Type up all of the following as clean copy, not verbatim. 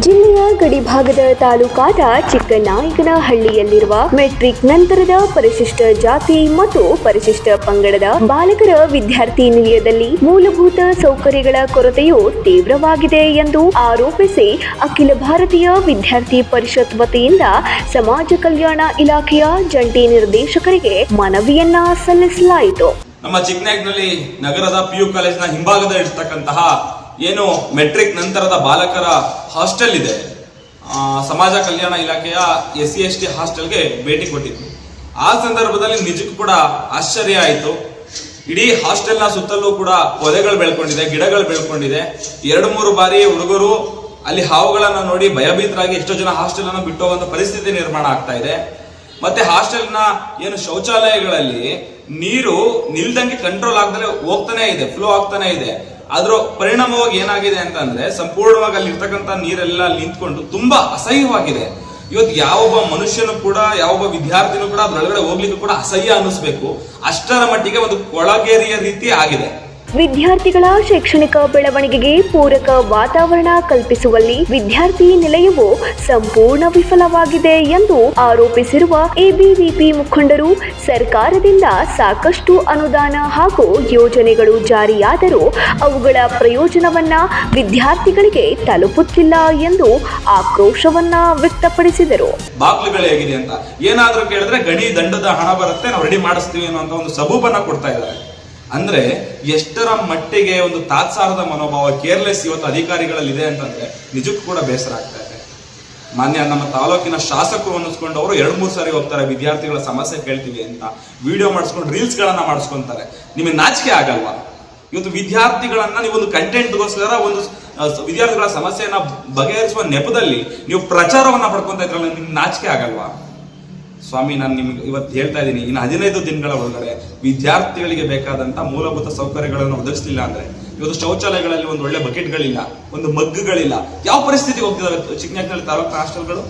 ಜಿಲ್ಲೆಯ ಗಡಿಭಾಗದ ತಾಲೂಕಾದ ಚಿಕ್ಕನಾಯಕನಹಳ್ಳಿಯಲ್ಲಿರುವ ಮೆಟ್ರಿಕ್ ನಂತರದ ಪರಿಶಿಷ್ಟ ಜಾತಿ ಮತ್ತು ಪರಿಶಿಷ್ಟ ಪಂಗಡದ ಬಾಲಕರ ವಿದ್ಯಾರ್ಥಿ ನಿಲಯದಲ್ಲಿ ಮೂಲಭೂತ ಸೌಕರ್ಯಗಳ ಕೊರತೆಯು ತೀವ್ರವಾಗಿದೆ ಎಂದು ಆರೋಪಿಸಿ ಅಖಿಲ ಭಾರತೀಯ ವಿದ್ಯಾರ್ಥಿ ಪರಿಷತ್ ವತಿಯಿಂದ ಸಮಾಜ ಕಲ್ಯಾಣ ಇಲಾಖೆಯ ಜಂಟಿ ನಿರ್ದೇಶಕರಿಗೆ ಮನವಿಯನ್ನ ಸಲ್ಲಿಸಲಾಯಿತು. ನಮ್ಮ ಚಿಕ್ಕನಾಯಕನಹಳ್ಳಿ ನಗರದ PU ಕಾಲೇಜಿನ ಹಿಂಭಾಗದ ಇರ್ತಕ್ಕಂತಹ ಏನು ಮೆಟ್ರಿಕ್ ನಂತರದ ಬಾಲಕರ ಹಾಸ್ಟೆಲ್ ಇದೆ, ಸಮಾಜ ಕಲ್ಯಾಣ ಇಲಾಖೆಯ SC/ST ಹಾಸ್ಟೆಲ್ಗೆ ಭೇಟಿ ಕೊಟ್ಟಿದ್ವಿ. ಆ ಸಂದರ್ಭದಲ್ಲಿ ನಿಜಕ್ಕೂ ಕೂಡ ಆಶ್ಚರ್ಯ ಆಯಿತು. ಇಡೀ ಹಾಸ್ಟೆಲ್ನ ಸುತ್ತಲೂ ಕೂಡ ಪೊದೆಗಳು ಬೆಳ್ಕೊಂಡಿದೆ, ಗಿಡಗಳು ಬೆಳ್ಕೊಂಡಿದೆ. 2-3 ಬಾರಿ ಹುಡುಗರು ಅಲ್ಲಿ ಹಾವುಗಳನ್ನ ನೋಡಿ ಭಯಭೀತರಾಗಿ ಎಷ್ಟೋ ಜನ ಹಾಸ್ಟೆಲ್ ಅನ್ನು ಬಿಟ್ಟು ಹೋಗುವಂತ ಪರಿಸ್ಥಿತಿ ನಿರ್ಮಾಣ ಆಗ್ತಾ ಇದೆ. ಮತ್ತೆ ಹಾಸ್ಟೆಲ್ನ ಏನು ಶೌಚಾಲಯಗಳಲ್ಲಿ ನೀರು ನಿಲ್ದಂಗೆ ಕಂಟ್ರೋಲ್ ಆಗದಲ್ಲೇ ಹೋಗ್ತಾನೆ ಇದೆ, ಫ್ಲೋ ಆಗ್ತಾನೆ ಇದೆ. ಅದ್ರ ಪರಿಣಾಮವಾಗಿ ಏನಾಗಿದೆ ಅಂತಂದ್ರೆ ಸಂಪೂರ್ಣವಾಗಿ ಅಲ್ಲಿ ಇರ್ತಕ್ಕಂಥ ನೀರೆಲ್ಲ ನಿಂತ್ಕೊಂಡು ತುಂಬಾ ಅಸಹ್ಯವಾಗಿದೆ. ಇವತ್ತು ಯಾವೊಬ್ಬ ಮನುಷ್ಯನು ಕೂಡ, ಯಾವೊಬ್ಬ ವಿದ್ಯಾರ್ಥಿನೂ ಕೂಡ ಅದ್ರೊಳಗಡೆ ಹೋಗ್ಲಿಕ್ಕೂ ಕೂಡ ಅಸಹ್ಯ ಅನ್ನಿಸ್ಬೇಕು, ಅಷ್ಟರ ಮಟ್ಟಿಗೆ ಒಂದು ಕೊಳಗೇರಿಯ ರೀತಿ ಆಗಿದೆ. ವಿದ್ಯಾರ್ಥಿಗಳ ಶೈಕ್ಷಣಿಕ ಬೆಳವಣಿಗೆಗೆ ಪೂರಕ ವಾತಾವರಣ ಕಲ್ಪಿಸುವಲ್ಲಿ ವಿದ್ಯಾರ್ಥಿ ನಿಲಯವು ಸಂಪೂರ್ಣ ವಿಫಲವಾಗಿದೆ ಎಂದು ಆರೋಪಿಸಿರುವ ABVP ಮುಖಂಡರು, ಸರ್ಕಾರದಿಂದ ಸಾಕಷ್ಟು ಅನುದಾನ ಹಾಗೂ ಯೋಜನೆಗಳು ಜಾರಿಯಾದರೂ ಅವುಗಳ ಪ್ರಯೋಜನವನ್ನ ವಿದ್ಯಾರ್ಥಿಗಳಿಗೆ ತಲುಪುತ್ತಿಲ್ಲ ಎಂದು ಆಕ್ರೋಶವನ್ನ ವ್ಯಕ್ತಪಡಿಸಿದರು. ಬಾಗ್ಲುಗಳು ಹೇಗಿದೆ ಅಂತ ಏನಾದ್ರೂ ಕೇಳಿದ್ರೆ ಗಣಿ ದಂಡದ ಹಣ ಬರುತ್ತೆ, ನಾವು ರೆಡಿ ಮಾಡಿಸ್ತೀವಿ ಅನ್ನೋ ಒಂದು ಸಬೂಬನ್ನ ಕೊಡ್ತಾ ಇದ್ದಾರೆ. ಅಂದ್ರೆ ಎಷ್ಟರ ಮಟ್ಟಿಗೆ ಒಂದು ತಾತ್ಸಾರದ ಮನೋಭಾವ, ಕೇರ್ಲೆಸ್ ಇವತ್ತು ಅಧಿಕಾರಿಗಳಲ್ಲಿ ಇದೆ ಅಂತಂದ್ರೆ ನಿಜಕ್ಕೂ ಕೂಡ ಬೇಸರ ಆಗ್ತಾ ಇದೆ. ಮಾನ್ಯ ನಮ್ಮ ತಾಲೂಕಿನ ಶಾಸಕರು ಅನ್ನಿಸ್ಕೊಂಡವರು 2-3 ಸಾರಿ ಹೋಗ್ತಾರೆ, ವಿದ್ಯಾರ್ಥಿಗಳ ಸಮಸ್ಯೆ ಕೇಳ್ತೀವಿ ಅಂತ ವಿಡಿಯೋ ಮಾಡಿಸ್ಕೊಂಡು ರೀಲ್ಸ್ ಗಳನ್ನ ಮಾಡಿಸ್ಕೊಂತಾರೆ. ನಿಮಗೆ ನಾಚಿಕೆ ಆಗಲ್ವಾ? ಇವತ್ತು ವಿದ್ಯಾರ್ಥಿಗಳನ್ನ ನೀವೊಂದು ಕಂಟೆಂಟ್ಗೋಸ್ಕರ ಒಂದು ವಿದ್ಯಾರ್ಥಿಗಳ ಸಮಸ್ಯೆಯನ್ನ ಬಗೆಹರಿಸುವ ನೆಪದಲ್ಲಿ ನೀವು ಪ್ರಚಾರವನ್ನ ಪಡ್ಕೊಂತ ಇದ್ರಲ್ಲ, ನಿಮ್ಗೆ ನಾಚಿಕೆ ಆಗಲ್ವಾ? ಸ್ವಾಮಿ, ನಾನು ನಿಮ್ಗೆ ಇವತ್ತು ಹೇಳ್ತಾ ಇದ್ದೀನಿ, ಇನ್ನು 15 ದಿನಗಳ ಒಳಗಡೆ ವಿದ್ಯಾರ್ಥಿಗಳಿಗೆ ಬೇಕಾದಂತ ಮೂಲಭೂತ ಸೌಕರ್ಯಗಳನ್ನು ಒದಗಿಸಲಿಲ್ಲ ಅಂದ್ರೆ, ಇವತ್ತು ಶೌಚಾಲಯಗಳಲ್ಲಿ ಒಂದು ಒಳ್ಳೆ ಬಕೆಟ್ಗಳಿಲ್ಲ, ಒಂದು ಮಗ್ಗುಗಳಿಲ್ಲ, ಯಾವ ಪರಿಸ್ಥಿತಿಗೆ ಹೋಗ್ತಿದಾವೆ ಚಿಕ್ಕನಾಯಕನಹಳ್ಳಿ ತಾಲೂಕಿನ ಹಾಸ್ಟೆಲ್ಗಳು?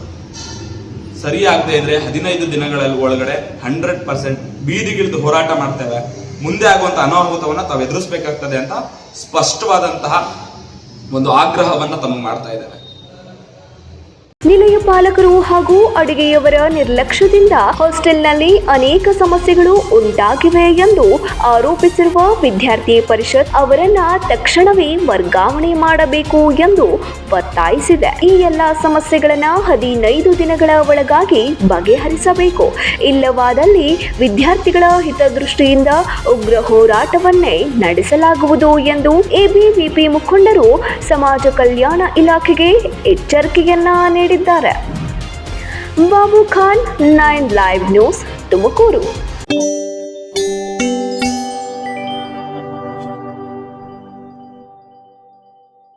ಸರಿಯಾಗದೆ ಇದ್ರೆ 15 ದಿನಗಳಲ್ಲಿ ಒಳಗಡೆ 100% ಬೀದಿಗಿಳಿದು ಹೋರಾಟ ಮಾಡ್ತೇವೆ. ಮುಂದೆ ಆಗುವಂತ ಅನಾಹುತವನ್ನ ತಾವು ಎದುರಿಸಬೇಕಾಗ್ತದೆ ಅಂತ ಸ್ಪಷ್ಟವಾದಂತಹ ಒಂದು ಆಗ್ರಹವನ್ನ ತಮಗೆ ಮಾಡ್ತಾ ಇದ್ದೇವೆ. ನಿಲಯ ಪಾಲಕರು ಹಾಗೂ ಅಡುಗೆಯವರ ನಿರ್ಲಕ್ಷ್ಯದಿಂದ ಹಾಸ್ಟೆಲ್ನಲ್ಲಿ ಅನೇಕ ಸಮಸ್ಯೆಗಳು ಉಂಟಾಗಿವೆ ಎಂದು ಆರೋಪಿಸಿರುವ ವಿದ್ಯಾರ್ಥಿ ಪರಿಷತ್ ಅವರನ್ನ ತಕ್ಷಣವೇ ವರ್ಗಾವಣೆ ಮಾಡಬೇಕು ಎಂದು ಒತ್ತಾಯಿಸಿದೆ. ಈ ಎಲ್ಲ ಸಮಸ್ಯೆಗಳನ್ನ 15 ದಿನಗಳ ಒಳಗಾಗಿ ಬಗೆಹರಿಸಬೇಕು. ಇಲ್ಲವಾದಲ್ಲಿ ವಿದ್ಯಾರ್ಥಿಗಳ ಹಿತದೃಷ್ಟಿಯಿಂದ ಉಗ್ರ ಹೋರಾಟವನ್ನೇ ನಡೆಸಲಾಗುವುದು ಎಂದು ABVP ಮುಖಂಡರು ಸಮಾಜ ಕಲ್ಯಾಣ ಇಲಾಖೆಗೆ ಎಚ್ಚರಿಕೆಯನ್ನ ನೀಡಿದ್ದಾರೆ. Babu Khan, 9 live news, Tumakuru.